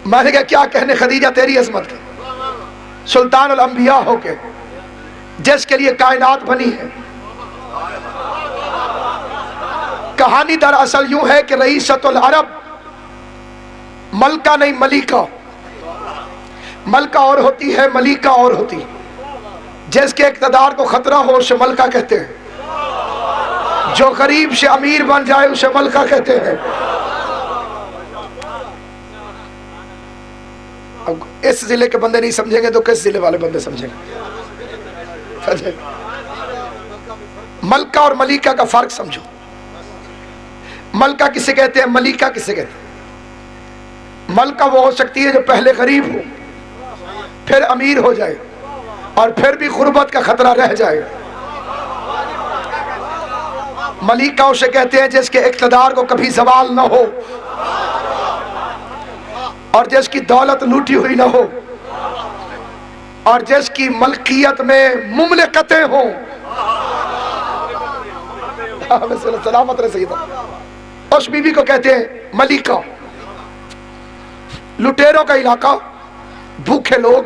میں نے کہا کیا کہنے خدیجہ تیری عظمت کی، سلطان الانبیاء ہو کے، جس کے لیے کائنات بنی ہے۔ کہانی دراصل یوں ہے کہ رئیسۃ العرب ملکہ نہیں ملیکہ، ملکہ اور ہوتی ہے، ملیکہ اور ہوتی ہے۔ جس کے اقتدار کو خطرہ ہو اسے ملکہ کہتے ہیں، جو غریب سے امیر بن جائے اسے ملکہ کہتے ہیں۔ اب اس ضلع کے بندے نہیں سمجھیں گے تو کس ضلع والے بندے سمجھیں گے؟ ملکہ اور ملیکہ کا فرق سمجھو۔ ملکہ کسے کہتے ہیں، ملیکہ کسے کہتے ہیں؟ ملکہ وہ ہو سکتی ہے جو پہلے غریب ہو، پھر امیر ہو جائے، اور پھر بھی غربت کا خطرہ رہ جائے۔ ملیکہ اسے کہتے ہیں جس کے اقتدار کو کبھی زوال نہ ہو، اور جس کی دولت لوٹی ہوئی نہ ہو، اور جس کی ملکیت میں مملکتیں ہوں۔ سلامت رہے سیدہ۔ اس بیوی کو کہتے ہیں ملیکہ۔ لٹیروں کا علاقہ، بھوکے لوگ،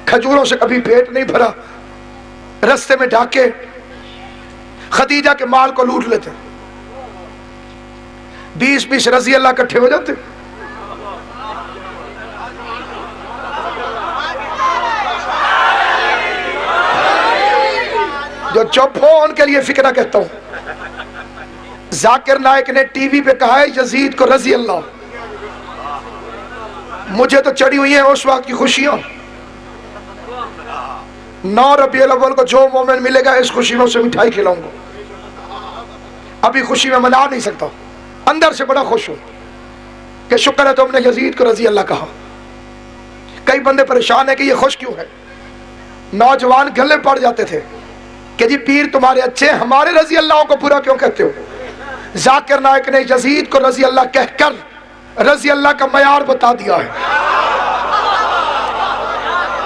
کھجوروں سے کبھی پیٹ نہیں بھرا، رستے میں ڈاکے خدیجہ کے مال کو لوٹ لیتے، 20 رضی اللہ اکٹھے ہو جاتے۔ جو چپ ہو ان کے لیے فکرہ کہتا ہوں۔ ذاکر نائک نے ٹی وی پہ کہا ہے یزید کو رضی اللہ، مجھے تو چڑھی ہوئی ہیں اس وقت کی خوشیاں۔ 9 ربیع الاول کو جو مومن ملے گا اس خوشی میں اسے مٹھائی کھلاؤں گا۔ ابھی خوشی میں منا نہیں سکتا، اندر سے بڑا خوش ہوں کہ شکر ہے تم نے یزید کو رضی اللہ کہا۔ کئی بندے پریشان ہیں کہ یہ خوش کیوں ہے۔ نوجوان گلے پڑ جاتے تھے کہ جی پیر تمہارے اچھے ہیں، ہمارے رضی اللہ کو پورا کیوں کہتے ہو؟ ذاکر نائک نے یزید کو رضی اللہ کہہ کر رضی اللہ کا معیار بتا دیا ہے۔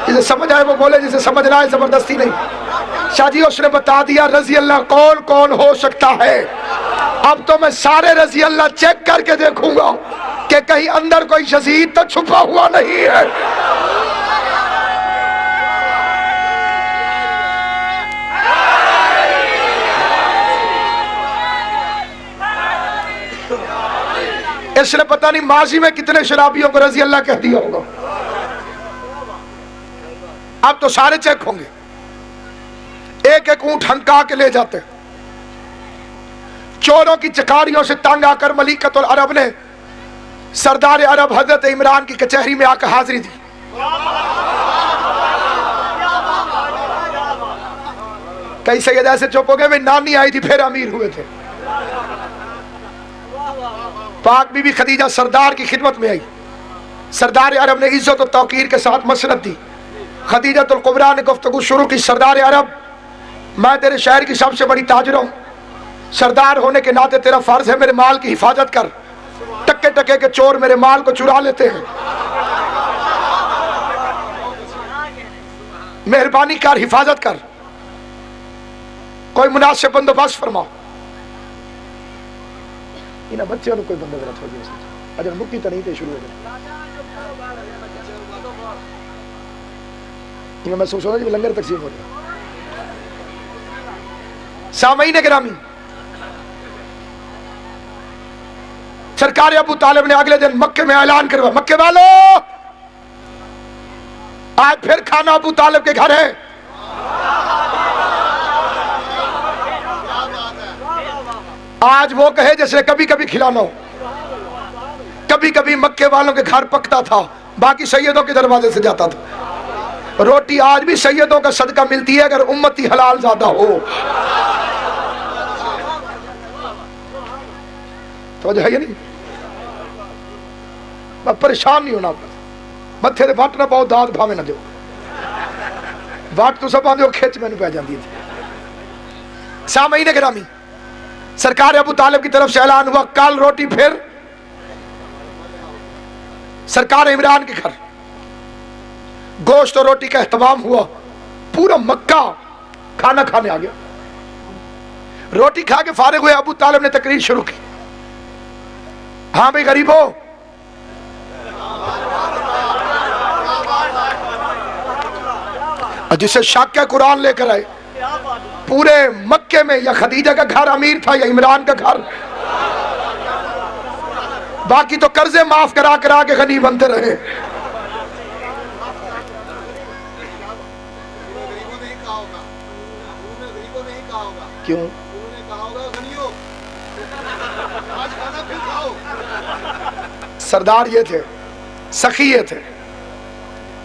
جسے سمجھ آئے وہ بولے، جسے سمجھ نہ آئے زبردستی نہیں۔ شاہ جی اس نے بتا دیا رضی اللہ کون کون ہو سکتا ہے۔ اب تو میں سارے رضی اللہ چیک کر کے دیکھوں گا کہ کہیں اندر کوئی یزید تو چھپا ہوا نہیں ہے۔ اس نے پتہ نہیں ماضی میں کتنے شرابیوں کو رضی اللہ کہہ دیا ہوگا۔ اب تو سارے چیک ہوں گے۔ ایک ایک اونٹ ہنکا کے لے جاتے، چوروں کی چکاریوں سے تنگ آ کر ملیکۃ العرب نے سردار عرب حضرت عمران کی کچہری میں آ کر حاضری دی۔ کئی سید ایسے چپ ہو گئے میں نانی آئی تھی پھر امیر ہوئے تھے۔ پاک بی بی خدیجہ سردار کی خدمت میں آئی، سردار عرب نے عزت و توقیر کے ساتھ مسند دی۔ خدیجۃ الکبریٰ نے گفتگو شروع کی، سردار عرب میں تیرے شہر کی سب سے بڑی تاجر ہوں، سردار ہونے کے ناطے تیرا فرض ہے میرے مال کی حفاظت کر، ٹکے ٹکے کے چور میرے مال کو چرا لیتے ہیں، مہربانی کر حفاظت کر، کوئی مناسب بندوبست فرماؤ۔ انہاں بچوں کو کوئی بندہ ذرا چھوڑ دیا اجر مکتی تو نہیں تھے شروع ہو گئے۔ انہاں محسوس ہوتا جب لنگر تقسیم ہو رہا۔ سامعین گرامی، سرکار ابو طالب نے اگلے دن مکے میں اعلان کروا، مکے والو آج پھر کھانا ابو طالب کے گھر ہے۔ آج وہ کہے جیسے کبھی کبھی کھلانا ہو۔ کبھی کبھی مکے والوں کے گھر پکتا تھا، باقی سیدوں کے دروازے سے جاتا تھا۔ روٹی آج بھی سیدوں کا صدقہ ملتی ہے اگر امتی حلال زیادہ ہو۔ توجہ ہے یا نہیں؟ میں پریشان نہیں ہونا، متھے دے وٹ نہ پاؤ، داد بھاوے نہ دیو، وٹ تو سب آدھے کھچ میں نے پہ جاندی تھی۔ سامعین گرامی، سرکار ابو طالب کی طرف سے اعلان ہوا کل روٹی پھر سرکار عمران کے گھر گوشت اور روٹی کا اہتمام ہوا۔ پورا مکہ کھانا کھانے آ گیا۔ روٹی کھا کے فارغ ہوئے ابو طالب نے تقریر شروع کی، ہاں بھئی غریبو، اور جسے شک ہے قرآن لے کر آئے. پورے مکے میں یا خدیجہ کا گھر امیر تھا یا عمران کا گھر؟ باقی تو قرضے معاف کرا کرا کے غنی بنتے رہے. کیوں؟ سردار یہ تھے، سخی یہ تھے.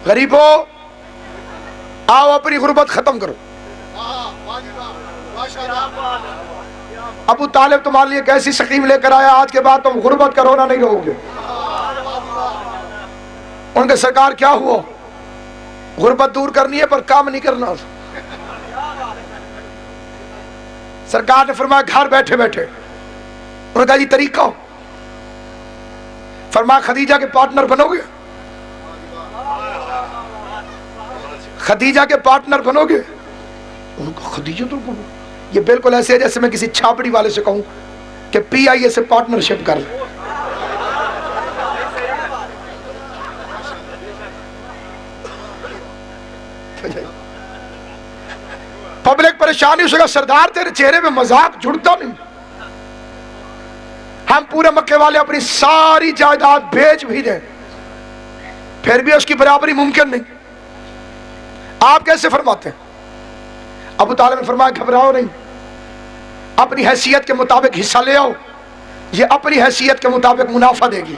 غریبوں آؤ اپنی غربت ختم کرو. ابو طالب تمہارے لیے کیسی سکیم لے کر آیا، آج کے بعد تم غربت کا رونا نہیں رہو گے. ان کے سرکار کیا ہوا؟ غربت دور کرنی ہے پر کام نہیں کرنا. سرکار نے فرمایا گھر بیٹھے بیٹھے. انہوں نے کہا جی طریقہ. فرمایا خدیجہ کے پارٹنر بنو گے؟ خدیجہ کے پارٹنر بنو گے؟ انہوں نے کہا خدیجہ تو بنو. یہ بالکل ایسے ہے جیسے میں کسی چھاپڑی والے سے کہوں کہ پی آئی اے سے پارٹنرشپ کر لیں. پبلک پریشانی اس کا سردار تیرے چہرے میں مذاق جڑتا نہیں. ہم پورے مکے والے اپنی ساری جائیداد بیچ بھی دیں پھر بھی اس کی برابری ممکن نہیں. آپ کیسے فرماتے ہیں؟ ابو طالب نے فرمایا گھبراؤ نہیں، اپنی حیثیت کے مطابق حصہ لے آؤ، یہ اپنی حیثیت کے مطابق منافع دے گی.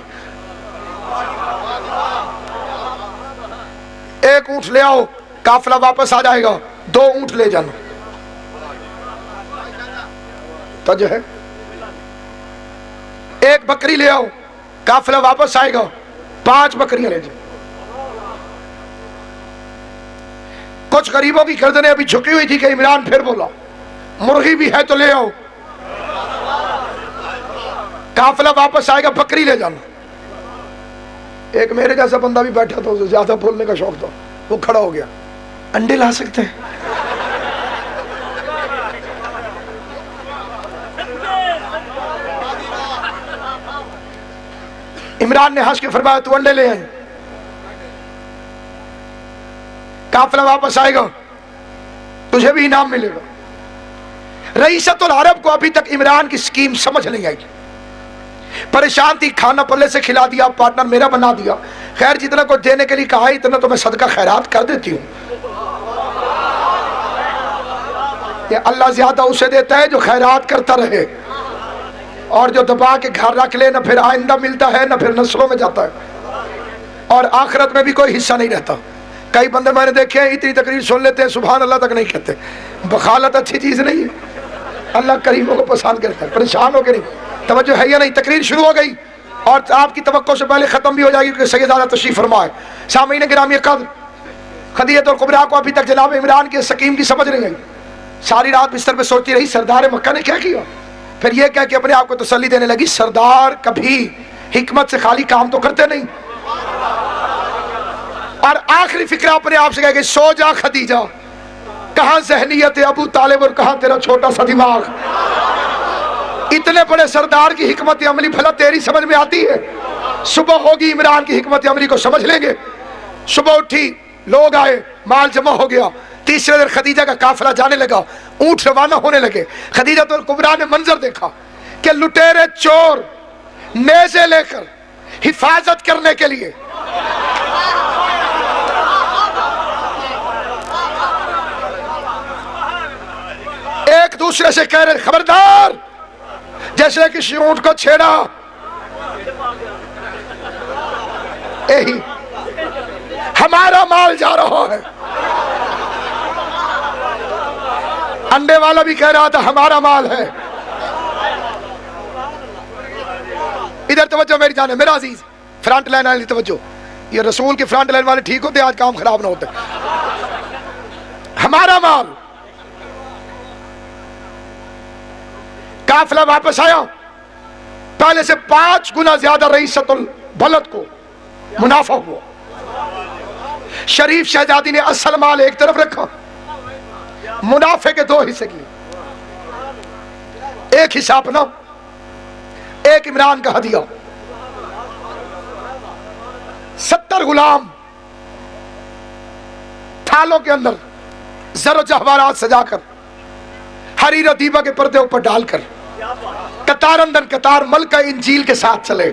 ایک اونٹ لے آؤ، قافلہ واپس آ جائے گا. 2 اونٹ لے جانا تو جو ہے. ایک بکری لے آؤ، قافلہ واپس آئے گا. 5 بکریاں لے جاؤ. کچھ غریبوں کی گردنیں ابھی جھکی ہوئی تھی کہ عمران پھر بولا مرغی بھی ہے تو لے آؤ، قافلہ واپس آئے گا، بکری لے جانا. ایک میرے جیسا بندہ بھی بیٹھا تھا، اسے زیادہ بولنے کا شوق تھا، وہ کھڑا ہو گیا. انڈے لا سکتے ہیں؟ عمران نے ہنس کے فرمایا تو انڈے لے آئے. قافلہ واپس آئے گا، تجھے بھی انعام ملے گا. رئیست العرب کو ابھی تک عمران کی سکیم سمجھ نہیں آئی. پریشان تھی، کھانا پلے سے کھلا دیا، پارٹنر میرا بنا دیا. خیر جتنا کچھ دینے کے لیے کہا اتنا تو میں صدقہ خیرات کر دیتی ہوں. کہ اللہ زیادہ اسے دیتا ہے جو خیرات کرتا رہے، اور جو دبا کے گھر رکھ لے نہ پھر آئندہ ملتا ہے نہ پھر نسلوں میں جاتا ہے، اور آخرت میں بھی کوئی حصہ نہیں رہتا. کئی بندے میں نے دیکھے ہیں اتنی تقریر سن لیتے ہیں سبحان اللہ تک نہیں کہتے. بخالت اچھی چیز نہیں ہے، اللہ کریموں کو پسند کرتا ہے. پریشان ہو کے نہیں، توجہ ہے یا نہیں؟ تقریر شروع ہو گئی اور آپ کی توقع سے پہلے ختم بھی ہو جائے گی کیونکہ سیدہ تشریف فرمائے. سامعین گرامی قدر، خدیجہ الکبریٰ کو ابھی تک جناب عمران کی سکیم کی سمجھ نہیں آئی. ساری رات بستر پہ سوچتی رہی سردار مکہ نے کیا کیا. پھر یہ کہہ کے اپنے آپ کو تسلی دینے لگی سردار کبھی حکمت سے خالی کام تو کرتے نہیں. اور آخری فکرہ اپنے آپ سے کہہ گئی سو جا خدیجہ، کہاں ذہنیت ابو طالب اور کہاں تیرا چھوٹا سا دماغ. اتنے بڑے سردار کی حکمت عملی بھلا تیری سمجھ میں آتی ہے؟ صبح ہوگی عمران کی حکمت عملی کو سمجھ لیں گے. صبح اٹھی، لوگ آئے، مال جمع ہو گیا. تیسرے دن خدیجہ کا قافلہ جانے لگا، اونٹ روانہ ہونے لگے. خدیجہ الکبریٰ نے منظر دیکھا کہ لٹیرے چور نیزے لے کر حفاظت کرنے کے لیے ایک دوسرے سے کہہ رہے خبردار، جیسے کسی اونٹ کو چھیڑا. یہی ہمارا مال جا رہا ہے. انڈے والا بھی کہہ رہا تھا ہمارا مال ہے. ادھر توجہ میری جان ہے میرا عزیز، فرنٹ لائن والی توجہ. یہ رسول کے فرنٹ لائن والے ٹھیک ہوتے آج کام خراب نہ ہوتے. ہمارا مال. قافلہ واپس آیا، پہلے سے 5 گنا زیادہ رئیست البلد کو منافع ہوا. شریف شہزادی نے اصل مال ایک طرف رکھا، منافع کے 2 حصے کیے. ایک حصہ اپنا، ایک عمران کا ہدیہ. 70 غلام تھالوں کے اندر زر و جواہرات سجا کر حریر و دیبا کے پردے اوپر ڈال کر قطار اندر قطار ملکہ انجیل کے ساتھ چلے.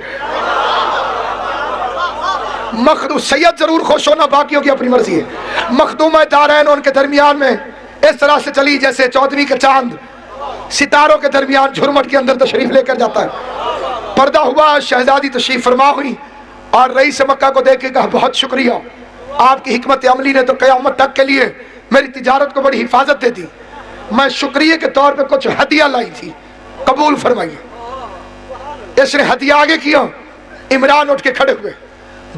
مخدوم سید ضرور خوش ہونا، باقیوں کی اپنی مرضی ہے. مخدومہ دارین ان کے درمیان میں اس طرح سے چلی جیسے چودھویں کا چاند ستاروں کے درمیان جھرمٹ کے اندر تشریف لے کر جاتا ہے. پردہ ہوا، شہزادی تشریف فرما ہوئی اور رئیس مکہ کو دیکھ کے کہا بہت شکریہ، آپ کی حکمت عملی نے تو قیامت تک کے لیے میری تجارت کو بڑی حفاظت دے دی. میں شکریہ کے طور پہ کچھ ہدیہ لائی تھی، قبول فرمائیے. اس نے ہدیہ آگے کیا. عمران اٹھ کے کھڑے ہوئے،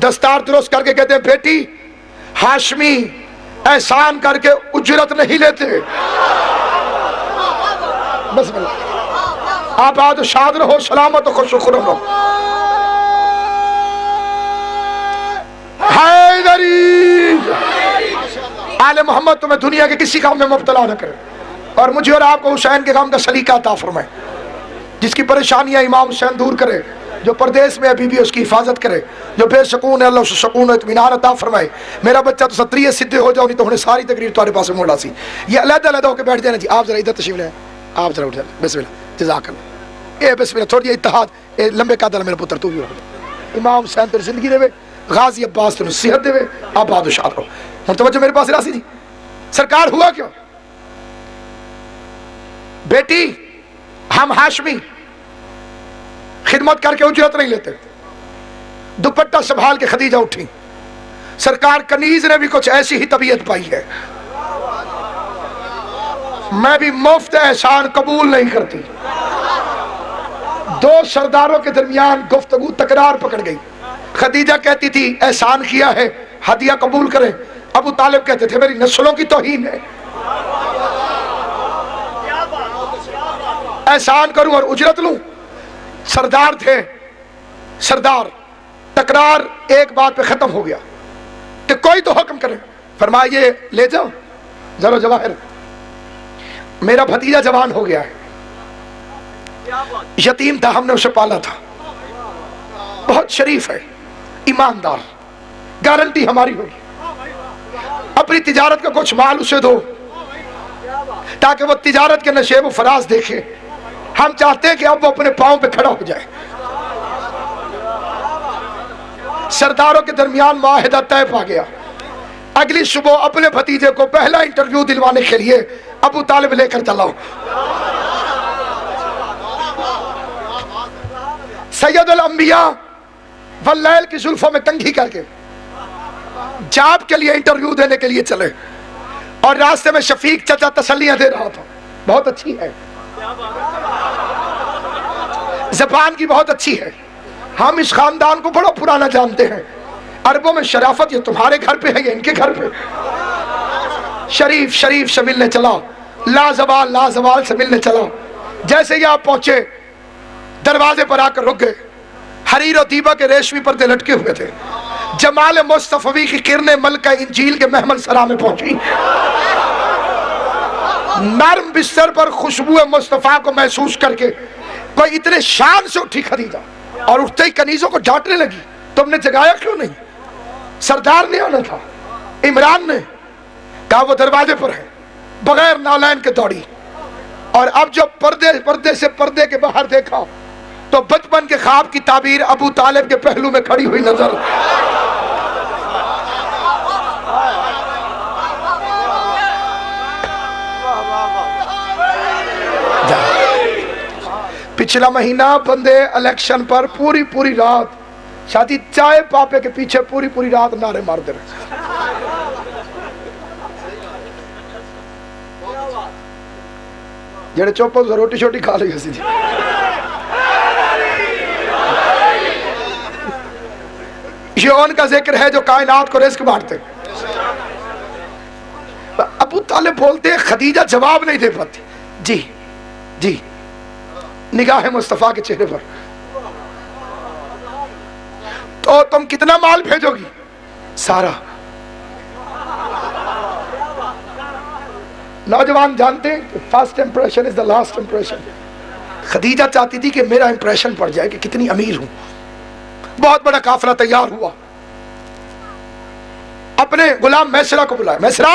دستار درست کر کے کہتے ہیں بیٹی ہاشمی احسان کر کے اجرت نہیں لیتے. بسم اللہ. آباد و شاد رہو، سلامت و خوش و خرم رہو. حیدری آل محمد تمہیں دنیا کے کسی کام میں مبتلا نہ کرے اور مجھے اور آپ کو حسین کے غم کا سلیقہ عطا فرمائے. جس کی پریشانیاں امام حسین دور کرے، جو پردیس میں ابھی بھی اس کی حفاظت کرے، جو بے سکون ہے اللہ اسے سکون و اطمینان عطا فرمائے. میرا بچہ تو ستریہ سدھے ہو جاؤ، نہیں تو انہیں ساری تقریر تمہارے پاس موڑا سی. یہ علیحدہ علیحدہ ہو کے بیٹھ جانا جی. آپ ذرا ادھر تشریف لیں، آپ ذرا اٹھ جائیں. بسم اللہ، جزاک اللہ. اے بسم اللہ، تھوڑی اتحاد. اے لمبے قد میرے پتر تو بھی ہو. امام حسین تیری زندگی دے، غازی عباس تیری صحت دے، آباد و شاد رہو. ہم توجہ میرے پاس راسی جی. سرکار ہوا کیا؟ بیٹی ہم ہاشمی خدمت کر کے اجرت نہیں لیتے. دوپٹہ سنبھال کے خدیجہ اٹھی. سرکار کنیز نے بھی کچھ ایسی ہی طبیعت پائی ہے. میں بھی مفت احسان قبول نہیں کرتی. دو سرداروں کے درمیان گفتگو تکرار پکڑ گئی. خدیجہ کہتی تھی احسان کیا ہے ہدیہ قبول کریں. ابو طالب کہتے تھے میری نسلوں کی توہین ہے، احسان کروں اور اجرت لوں. سردار تھے، سردار. تکرار ایک بات پہ ختم ہو گیا کہ کوئی تو حکم کرے. فرمایا یہ لے جاؤ زر و جواہر. میرا بھتیجا جوان ہو گیا ہے، یتیم تھا، ہم نے اسے پالا تھا، بہت شریف ہے، ایماندار، گارنٹی ہماری ہوگی. اپنی تجارت کا کچھ مال اسے دو تاکہ وہ تجارت کے نشیب و فراز دیکھے. ہم چاہتے ہیں کہ اب وہ اپنے پاؤں پہ کھڑا ہو جائے. سرداروں کے درمیان معاہدہ طے پا گیا. اگلی صبح اپنے بھتیجے کو پہلا انٹرویو دلوانے کے لیے ابو طالب لے کر چلاؤ. سید الانبیاء واللیل کی زلفوں میں کنگھی کر کے جاب کے لیے انٹرویو دینے کے لیے چلے اور راستے میں شفیق چچا تسلیاں دے رہا تھا. بہت اچھی ہے، زبان کی بہت اچھی ہے. ہم اس خاندان کو بڑا پرانا جانتے ہیں. عربوں میں شرافت یہ تمہارے گھر پہ ہے یا ان کے گھر پہ. شریف شریف سے ملنے چلا، لازوال لازوال سے ملنے چلا. جیسے ہی آپ پہنچے دروازے پر آ کر رک گئے. حریر و دیبا کے ریشمی پردے لٹکے ہوئے تھے. جمال مصطفی کی کرنیں ملکہ انجیل کے محمل سرا میں پہنچی. نرم بستر پر خوشبو مصطفیٰ کو محسوس کر کے کوئی اتنے شان سے اٹھی خدیجہ اور اٹھتے ہی کنیزوں کو ڈانٹنے لگی تم نے جگایا کیوں نہیں. سردار نے آنا تھا. عمران نے کہا وہ دروازے پر ہے. بغیر نالین کے دوڑی اور اب جب پردے سے پردے کے باہر دیکھا تو بچپن کے خواب کی تعبیر ابو طالب کے پہلو میں کھڑی ہوئی نظر. پچھلا مہینہ بندے الیکشن پر پوری رات شادی چائے پاپے کے پیچھے پوری رات نعرے مارتے رہے. جڑے چوپوں سے روٹی شوٹی کھا لئی سی جی. یہ ان کا ذکر ہے جو کائنات کو رزق بانٹتے. ابو طالب بولتے ہیں خدیجہ جواب نہیں دے پاتی. جی نگاہ مصطفیٰ کے چہرے پر. تو تم کتنا مال بھیجو گی؟ سارا. نوجوان جانتے ہیں first impression is the last impression. Khadija چاہتی تھی کہ میرا امپریشن پڑ جائے کہ کتنی امیر ہوں. بہت بڑا قافلہ تیار ہوا. اپنے غلام میسرہ کو بلایا. میسرہ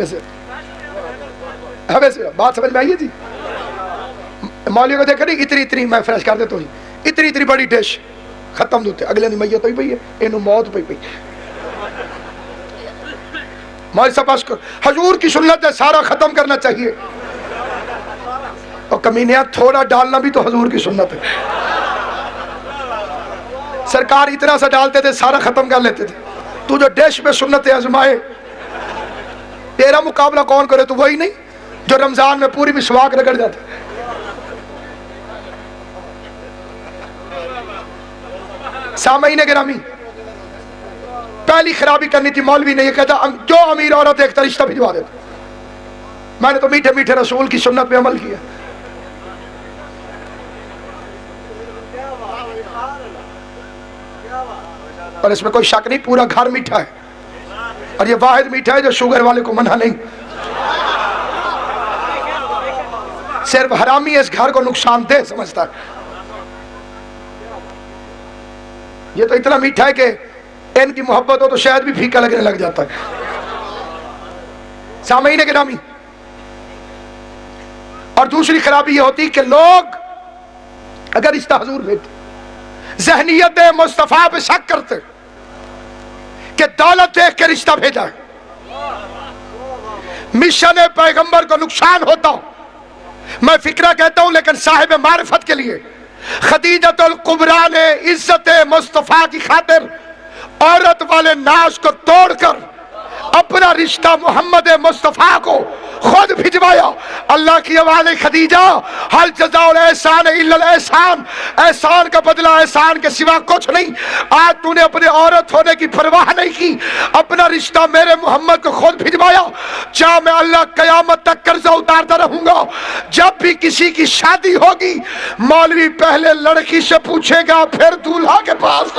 ویسے ویسے بات سمجھ میں آئیے جی؟ مولوی کو دیکھ رہی اتنی میں فریش کر دیتا ہوں اتنی بڑی ڈش ختم ہوتے اگلے دن میت ہوئی پئی ہے اینو موت پئی مولوی صاحب بس حضور کی سنت ہے سارا ختم کرنا چاہیے اور کمینیاں تھوڑا ڈالنا بھی تو حضور کی سنت ہے سرکار اتنا سا ڈالتے تھے سارا ختم کر لیتے تھے تو جو ڈش پہ سنت آزمائے تیرا مقابلہ کون کرے تو وہی نہیں جو رمضان میں پوری مسواک رگڑ جاتا سامعین گرامی پہلی خرابی کرنی تھی مولوی نے یہ کہتا جو امیر عورت ایک رشتہ بھجوا دیتا میں نے تو میٹھے میٹھے رسول کی سنت پہ عمل کیا اور اس میں کوئی شک نہیں پورا گھر میٹھا ہے اور یہ واحد میٹھا ہے جو شوگر والے کو منع نہیں صرف حرامی اس گھر کو نقصان دہ سمجھتا ہے یہ تو اتنا میٹھا ہے کہ ان کی محبت ہو تو شاید بھی پھیکا لگنے لگ جاتا ہے سامعین گرامی اور دوسری خرابی یہ ہوتی کہ لوگ اگر رشتہ حضور بھیجتے ذہنیت مصطفیٰ پہ شک کرتے کہ دولت دیکھ کے رشتہ بھیجا ہے مشن پیغمبر کو نقصان ہوتا میں فکرہ کہتا ہوں لیکن صاحب معرفت کے لیے خدیجۃ الکبریٰ نے عزت مصطفیٰ کی خاطر عورت والے ناز کو توڑ کر اپنا رشتہ محمد مصطفیٰ کو خود بھجوایا اللہ کی آواز خدیجہ حل جزاء الاحسان الا الاحسان احسان کا بدلہ احسان کے سوا کچھ نہیں آج تو نے اپنے عورت ہونے کی پرواہ نہیں کی اپنا رشتہ میرے محمد کو خود بھجوایا چاہ میں اللہ قیامت تک قرضہ اتارتا رہوں گا جب بھی کسی کی شادی ہوگی مولوی پہلے لڑکی سے پوچھے گا پھر دولہا کے پاس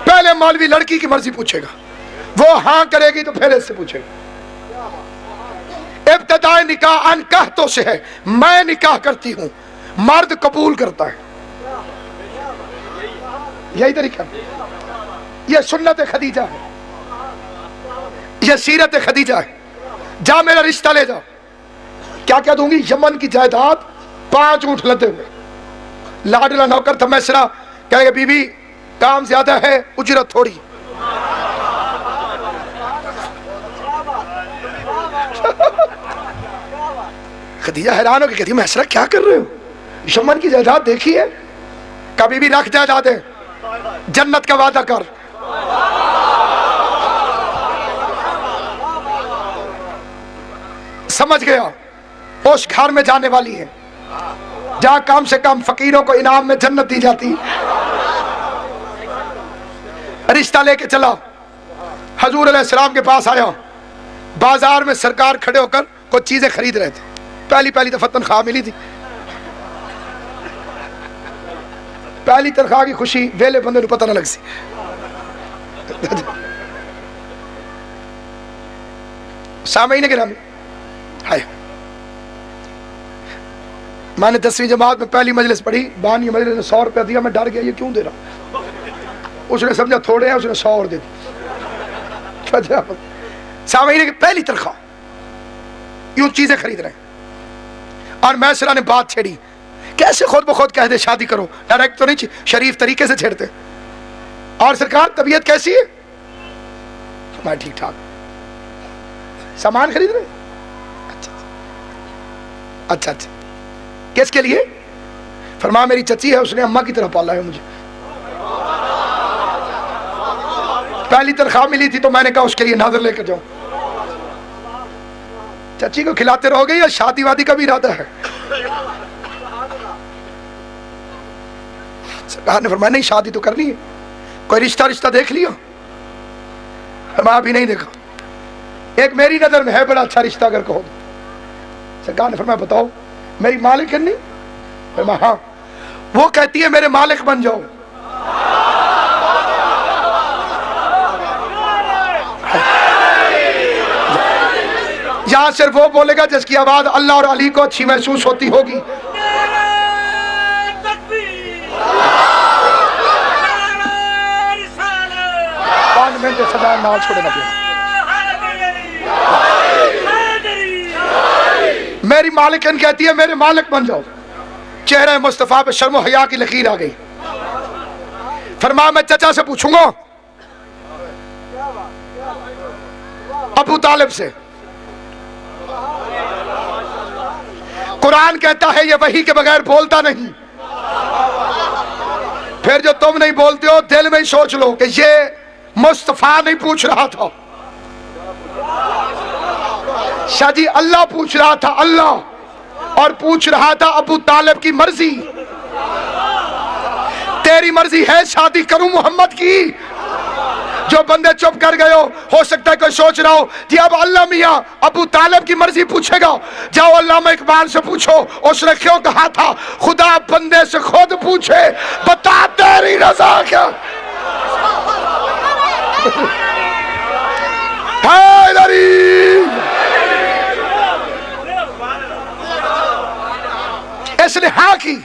پہلے مولوی لڑکی کی مرضی پوچھے گا وہ ہاں کرے گی تو پھر اس سے پوچھے گا ابتدائی نکاح انکحتوں سے ہے میں نکاح کرتی ہوں مرد قبول کرتا ہے یہی طریقہ یہ سنت خدیجہ ہے یہ سیرت خدیجہ ہے جا میرا رشتہ لے جاؤ کیا کیا دوں گی یمن کی جائیداد 5 اونٹ لدے ہوئے لاڈلا نوکر تھا میسرا کہے گا بی بی کام زیادہ ہے اجرت تھوڑی خدیجہ حیران ہو کے کہتی میسرا کیا کر رہے ہو یمن کی جائیداد دیکھی ہے کبھی بھی رکھ جائیداد ہے جنت کا وعدہ کر سمجھ گیا اس گھر میں جانے والی ہے جہاں کم سے کم فقیروں کو انعام میں جنت دی جاتی رشتہ لے کے چلا حضور علیہ السلام کے پاس آیا بازار میں سرکار کھڑے ہو کر کچھ چیزیں خرید رہے تھے پہلی دفعہ تنخواہ ملی تھی پہلی تنخواہ کی خوشی ویلے بندے کو پتہ نہ لگ سی سامعین گرامی ہائے میں نے 10ویں جماعت میں پہلی مجلس پڑھی بانی مجلس نے 100 روپیہ دیا میں ڈر گیا یہ کیوں دے رہا اس نے سمجھا تھوڑے ہیں اس نے 100 اور دے دی سامعین پہلی تنخواہ یوں چیزیں خرید رہے ہیں اور میسرہ نے بات چھیڑی کیسے خود بخود کہہ دے شادی کرو ڈائریکٹ تو نہیں شریف طریقے سے چھیڑتے اور سرکار طبیعت کیسی ہے میں ٹھیک ٹھاک سامان خرید رہے اچھا کس کے لیے فرمایا میری چچی ہے اس نے اماں کی طرح پالا ہے مجھے پہلی تنخواہ ملی تھی تو میں نے کہا اس کے لیے ناظر لے کر جاؤں چچی کو کھلاتے رہو گے یا شادی وادی کا بھی ارادہ ہے سرکار نے فرمایا نہیں شادی تو کرنی ہے کوئی رشتہ دیکھ لیا فرمایا ابھی نہیں دیکھا ایک میری نظر میں ہے بڑا اچھا رشتہ اگر کہو سرکار نے فرمایا بتاؤ میری مالک کرنی فرمایا ہاں وہ کہتی ہے میرے مالک بن جاؤ یہاں صرف وہ بولے گا جس کی آواز اللہ اور علی کو اچھی محسوس ہوتی ہوگی. نہ چھوڑے نہ پیا. میری مالکن کہتی ہے میرے مالک بن جاؤ. چہرہ مصطفیٰ پہ شرم و حیا کی لکیر آ گئی. فرمایا میں چچا سے پوچھوں گا ابو طالب سے. قرآن کہتا ہے یہ وحی کے بغیر بولتا نہیں. پھر جو تم نہیں بولتے ہو دل میں ہی سوچ لو کہ یہ مصطفیٰ نہیں پوچھ رہا تھا شاہ جی، اللہ پوچھ رہا تھا. اللہ اور پوچھ رہا تھا ابو طالب کی مرضی. تیری مرضی ہے شادی کروں محمد کی؟ جو بندے چپ کر گئے ہو سکتا ہے کوئی سوچ رہا ہو جی اب اللہ میاں ابو طالب کی مرضی پوچھے گا. جاؤ علامہ اقبال سے پوچھو اس نے کیوں کہا تھا خدا بندے سے خود پوچھے بتا تیری رضا کیا. اس نے ہاں کی.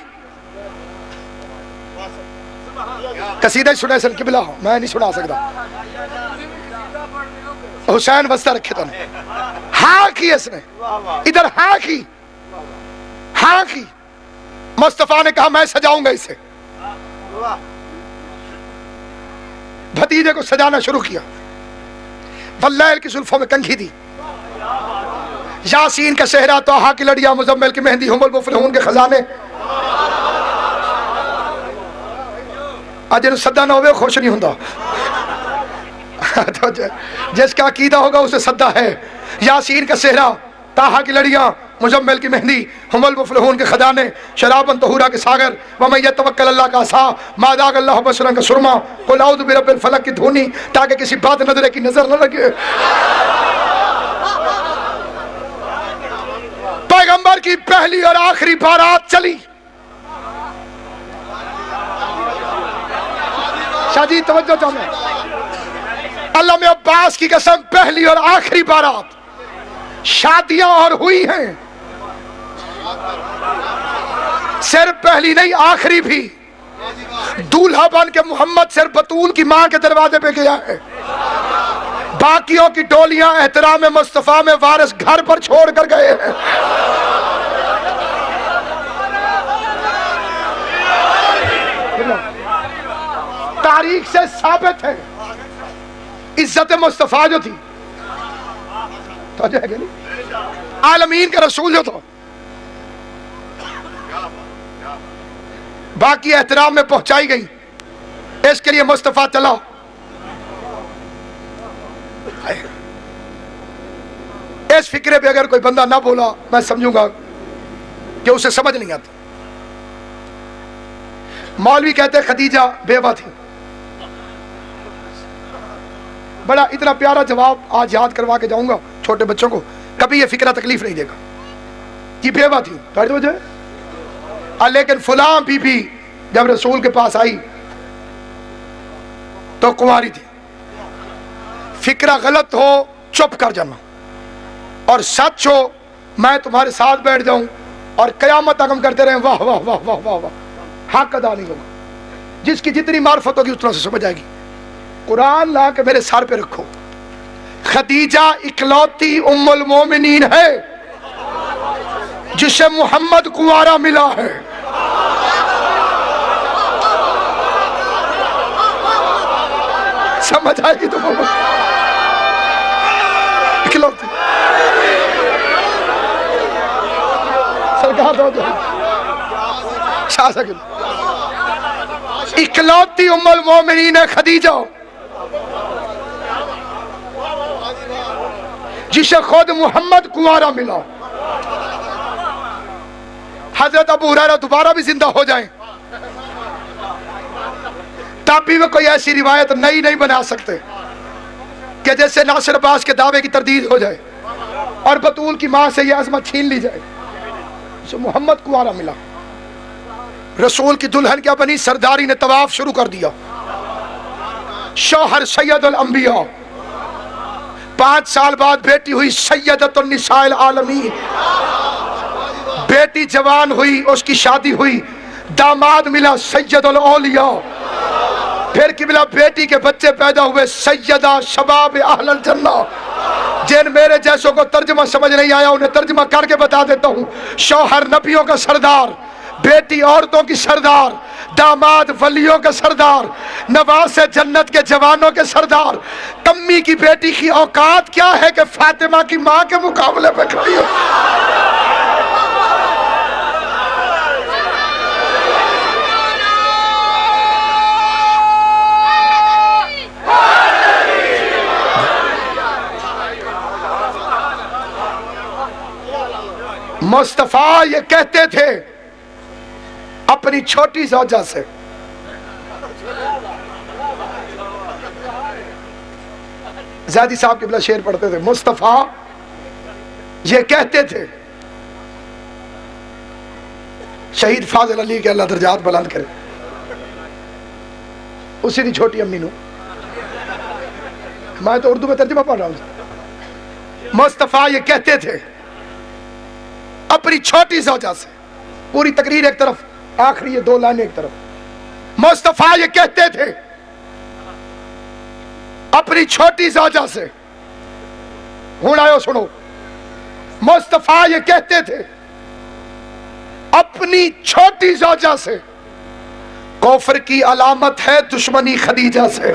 قصیدہ سنا سن قبلہ میں نہیں سنا سکتا. حسین وسطہ رکھے تو نے ہاں کی. اس نے ادھر ہاں کی. ہاں کی. مصطفیٰ نے کہا میں سجاؤں گا اسے. بھتیجے کو سجانا شروع کیا. واللیل کی زلفوں میں کنگھی دی. یاسین کا صحرا طٰہٰ کی لڑیاں مزمل کی مہندی ہم المفلحون کے خزانے. جن صدہ نہ ہوئے خوش نہیں ہوندا. جس کا عقیدہ ہوگا اسے صدہ ہے. یاسین کا صحرا طٰہٰ کی لڑیاں مزمل کی مہندی ہم المفلحون کے خزانے. شرابن طہورا کے ساغر ومن یتوکل اللہ کا عصا ما داغ اللہ بصرا کا سرما قل اعوذ برب الفلق کی دھونی تاکہ کسی بات نظرے کی نظر نہ لگے. پیغمبر کی پہلی اور آخری بارات چلی. شاہ جی توجہ چاہوں علامہ عباس کی قسم پہلی اور آخری بارات. شادیاں اور ہوئی ہیں صرف پہلی نہیں آخری بھی. دولہا بن کے محمد صرف بطول کی ماں کے دروازے پہ گیا ہے. باقیوں کی ڈولیاں احترام مصطفیٰ میں وارث گھر پر چھوڑ کر گئے ہیں. تاریخ سے ثابت ہے عزت مصطفیٰ جو تھی عالمین کا رسول جو تھا باقی احترام میں پہنچائی گئی. اس کے لیے مصطفیٰ چلا. اس فکرے پہ اگر کوئی بندہ نہ بولا میں سمجھوں گا کہ اسے سمجھ نہیں آتا. مولوی کہتے خدیجہ بیوہ تھی. بڑا اتنا پیارا جواب آج یاد کروا کے جاؤں گا چھوٹے بچوں کو. کبھی یہ فکرہ تکلیف نہیں دے گا. یہ بیوہ تھی لیکن فلاں بی بی جب رسول کے پاس آئی تو کنواری تھی. فکرہ غلط ہو چپ کر جانا اور سچ ہو میں تمہارے ساتھ بیٹھ جاؤں اور قیامت تک ہم کرتے رہیں واہ واہ واہ واہ واہ واہ. حق ادا نہیں ہوگا. جس کی جتنی معرفت ہوگی اتنا سے سمجھ آئے گی. قرآن لا کے میرے سر پہ رکھو. خدیجہ اکلوتی ام المومنین ہے جسے محمد کنوارا ملا ہے. سمجھ آئے گی تو اکلوتی سرکار دو شاہ سکل اکلوتی ام المومنین ہے خدیجہ جسے خود محمد کنوارا ملا. حضرت ابو ہریرہ دوبارہ بھی زندہ ہو جائیں تب بھی وہ کوئی ایسی روایت نہیں بنا سکتے کہ جیسے ناصر عباس کے دعوے کی تردید ہو جائے اور بطول کی ماں سے یہ عظمت چھین لی جائے. محمد کنوارا ملا. رسول کی دلہن کیا بنی؟ سرداری نے طواف شروع کر دیا. شوہر سید الانبیاء 5 سال بعد بیٹی ہوئی سیدۃ النساء العالمین، بیٹی جوان ہوئی، اس کی شادی ہوئی، داماد ملا سید الاولیاء، پھر قبلہ بیٹی کے بچے پیدا ہوئے سیدہ شباب اہل الجنہ۔ جن میرے جیسوں کو ترجمہ سمجھ نہیں آیا انہیں ترجمہ کر کے بتا دیتا ہوں، شوہر نبیوں کا سردار، بیٹی عورتوں کی سردار، داماد ولیوں کا سردار، نواز جنت کے جوانوں کے سردار۔ کمی کی بیٹی کی اوقات کیا ہے کہ فاطمہ کی ماں کے مقابلے پہ کھڑی ہو؟ مصطفیٰ یہ کہتے تھے اپنی چھوٹی زوجہ سے، زیادی صاحب قبلہ شعر پڑھتے تھے، مصطفیٰ یہ کہتے تھے، شہید فاضل علی کے اللہ درجات بلند کرے، اسی دی چھوٹی امی نو، میں تو اردو میں ترجمہ پڑھ رہا ہوں۔ مصطفیٰ یہ کہتے تھے اپنی چھوٹی زوجہ سے، پوری تقریر ایک طرف، آخری یہ 2 لائنیں ایک طرف، مصطفیٰ یہ کہتے تھے اپنی چھوٹی زوجہ سے، ہون آئے سنو، مصطفیٰ یہ کہتے تھے اپنی چھوٹی زوجہ سے، کفر کی علامت ہے دشمنی خدیجہ سے۔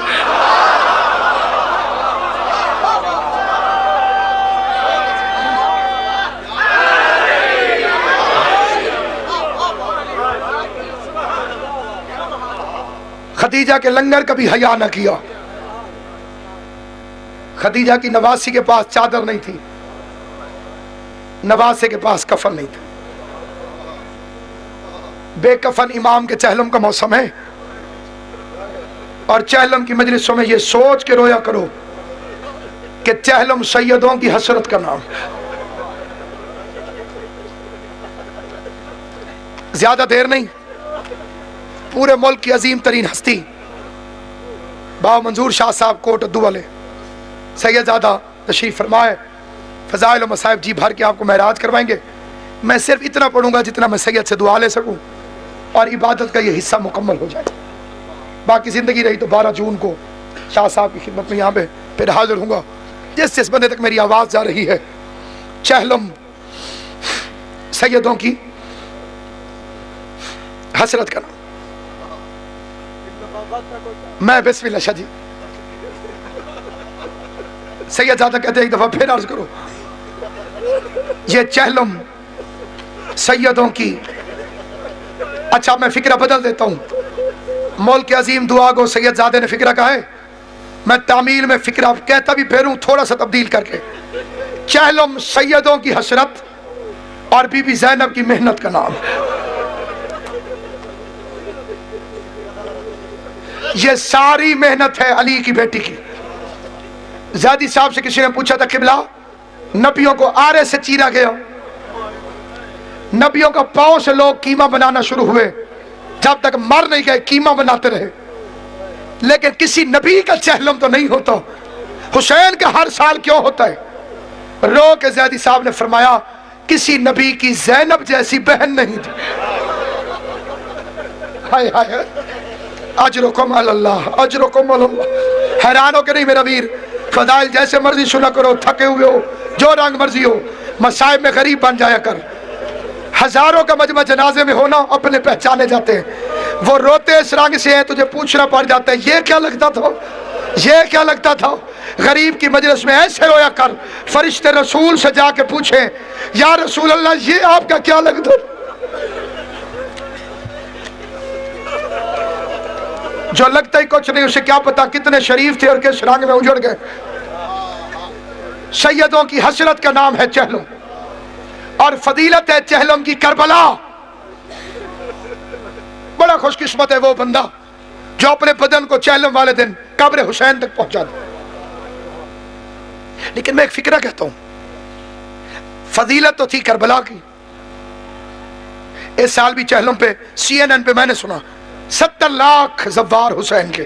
خدیجہ کے لنگر کبھی حیا نہ کیا، خدیجہ کی نواسی کے پاس چادر نہیں تھی، نواسے کے پاس کفن نہیں تھا، بے کفن امام کے چہلم کا موسم ہے، اور چہلم کی مجلسوں میں یہ سوچ کے رویا کرو کہ چہلم سیدوں کی حسرت کا نام۔ زیادہ دیر نہیں، پورے ملک کی عظیم ترین ہستی بابا منظور شاہ صاحب کوٹ ادو والے سیدزادہ تشریف فرمائے، فضائل و مصائب جی بھر کے آپ کو معراج کروائیں گے۔ میں صرف اتنا پڑھوں گا جتنا میں سید سے دعا لے سکوں اور عبادت کا یہ حصہ مکمل ہو جائے، باقی زندگی رہی تو 12 جون کو شاہ صاحب کی خدمت میں یہاں پہ پھر حاضر ہوں گا۔ جس بندے تک میری آواز جا رہی ہے، چہلم سیدوں کی حسرت کرنا، میں بسم اللہ شاہ جی سید زادہ کہتے ہیں ایک دفعہ پھر عرض کرو، یہ چہلم سیدوں کی، اچھا میں فکرہ بدل دیتا ہوں، ملک کے عظیم دعا گو سید زادہ نے فکرہ کہا ہے، میں تعمیل میں فکرہ کہتا بھی پھیروں تھوڑا سا تبدیل کر کے، چہلم سیدوں کی حسرت اور بی بی زینب کی محنت کا نام۔ یہ ساری محنت ہے علی کی بیٹی کی۔ زیادی صاحب سے کسی نے پوچھا تھا قبلہ نبیوں کو آرے سے چیرا گیا، نبیوں کا پاؤں سے لوگ قیمہ بنانا شروع ہوئے، جب تک مر نہیں گئے قیمہ بناتے رہے، لیکن کسی نبی کا چہلم تو نہیں ہوتا۔ حسین کا ہر سال کیوں ہوتا ہے؟ رو کے زیادی صاحب نے فرمایا کسی نبی کی زینب جیسی بہن نہیں تھی۔ ہائے ہائے، اجرکم اللہ، اجرکم اللہ۔ حیران ہو کہ نہیں میرا ویر؟ فضائل جیسے مرضی سنا کرو، تھکے ہوئے ہو، جو رنگ مرضی ہو، مصائب میں غریب بن جایا کر۔ ہزاروں کا مجمع جنازے میں ہونا، اپنے پہچانے جاتے ہیں، وہ روتے اس رنگ سے ہیں، تجھے پوچھنا پڑ جاتا ہے یہ کیا لگتا تھا، یہ کیا لگتا تھا۔ غریب کی مجلس میں ایسے رویا کر، فرشتے رسول سے جا کے پوچھیں یا رسول اللہ یہ آپ کا کیا لگتا تھا۔ جو لگتا ہی کچھ نہیں، اسے کیا پتا کتنے شریف تھے اور کس رنگ میں اجڑ گئے۔ سیدوں کی حسرت کا نام ہے چہلم، اور فضیلت ہے چہلم کی کربلا۔ بڑا خوش قسمت ہے وہ بندہ جو اپنے بدن کو چہلم والے دن قبر حسین تک پہنچا دے۔ لیکن میں ایک فکرہ کہتا ہوں، فضیلت تو تھی کربلا کی۔ اس سال بھی چہلم پہ CNN پہ میں نے سنا 70 لاکھ زوار حسین کے،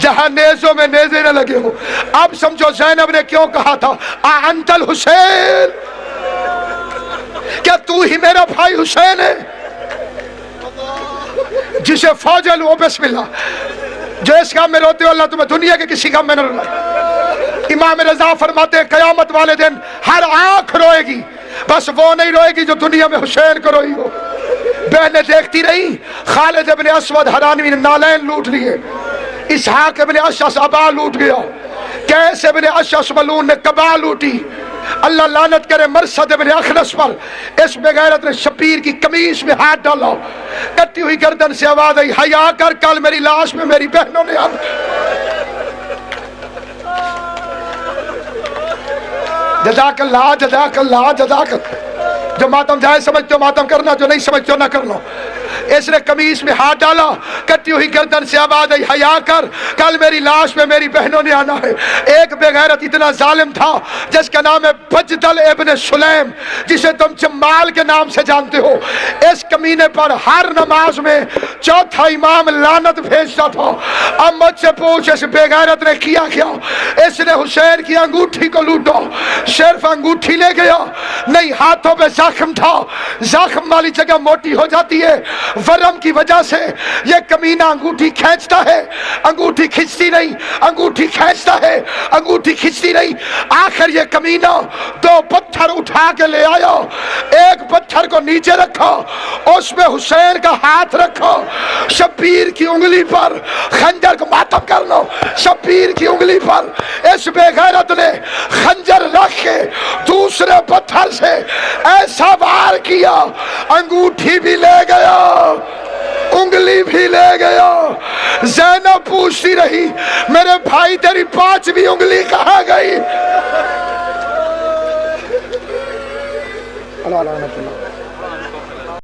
جہاں نیزوں میں نیزے نہ لگے ہو. اب سمجھو زینب نے کیوں کہا تھا انت الحسین، کیا تو ہی میرا بھائی حسین ہے جسے فوجا لو بسم اللہ، جو اس کام میں روتے ہو اللہ تمہیں دنیا کے کسی کام میں نہ رلائے. امام رضا فرماتے ہیں قیامت والے دن ہر آنکھ روئے گی، بس وہ نہیں روئے گی جو دنیا میں حسین کو روئی ہو. بہنیں دیکھتی رہی خالد ابن اسود حرانوی نے نالین لوٹ لیے، اسحاق ابن اشعث ابا لوٹ گیا، قیس ابن اشعث ملعون نے قبا لوٹی. اللہ لعنت کرے مرثد ابن اخنس پر، اس بے غیرت نے شبیر کی قمیص میں ہاتھ ڈالا، کٹی ہوئی گردن سے آواز آئی حیا کر، کل میری لاش میں میری بہنوں نے جزاک اللہ جزاک اللہ جزاک اللہ. جو ماتم جائے سمجھتے ہو ماتم کرنا، جو نہیں سمجھتے ہو نہ کرنا. اس نے قمیص میں ہاتھ ڈالا، کٹی ہوئی گردن سے آواز آئی حیا کر، کل میری لاش میں میری بہنوں نے آنا ہے. ایک بے غیرت اتنا ظالم تھا جس کا نام ہے بجدل ابن سلیم، جسے تم جمال کے نام سے جانتے ہو. اس کمینے پر ہر نماز میں چوتھا امام لعنت بھیجتا تھا. اب مجھ سے پوچھ اس بے غیرت نے کیا کیا؟ اس نے حسین کی انگوٹھی کو لوٹا، صرف انگوٹھی لے گیا نہیں، ہاتھوں پہ زخم تھا. زخم والی جگہ موٹی ہو جاتی ہے ورم کی وجہ سے. یہ کمینہ انگوٹھی کھینچتا ہے، انگوٹھی کھچتی نہیں، انگوٹھی کھینچتا ہے، انگوٹھی کھچتی نہیں. آخر یہ کمینہ دو پتھر اٹھا کے لے آیا، ایک پتھر کو نیچے رکھا، اس میں حسین کا ہاتھ رکھا، شبیر کی انگلی پر خنجر کو ماتم کر لو، شبیر کی انگلی پر اس بے غیرت نے خنجر رکھ کے دوسرے پتھر سے ایسا وار کیا، انگوٹھی بھی لے گیا، انگلی بھی لے گیا. زینب پوچھتی رہی میرے بھائی تیری پانچویں انگلی کہاں گئی؟ اللہ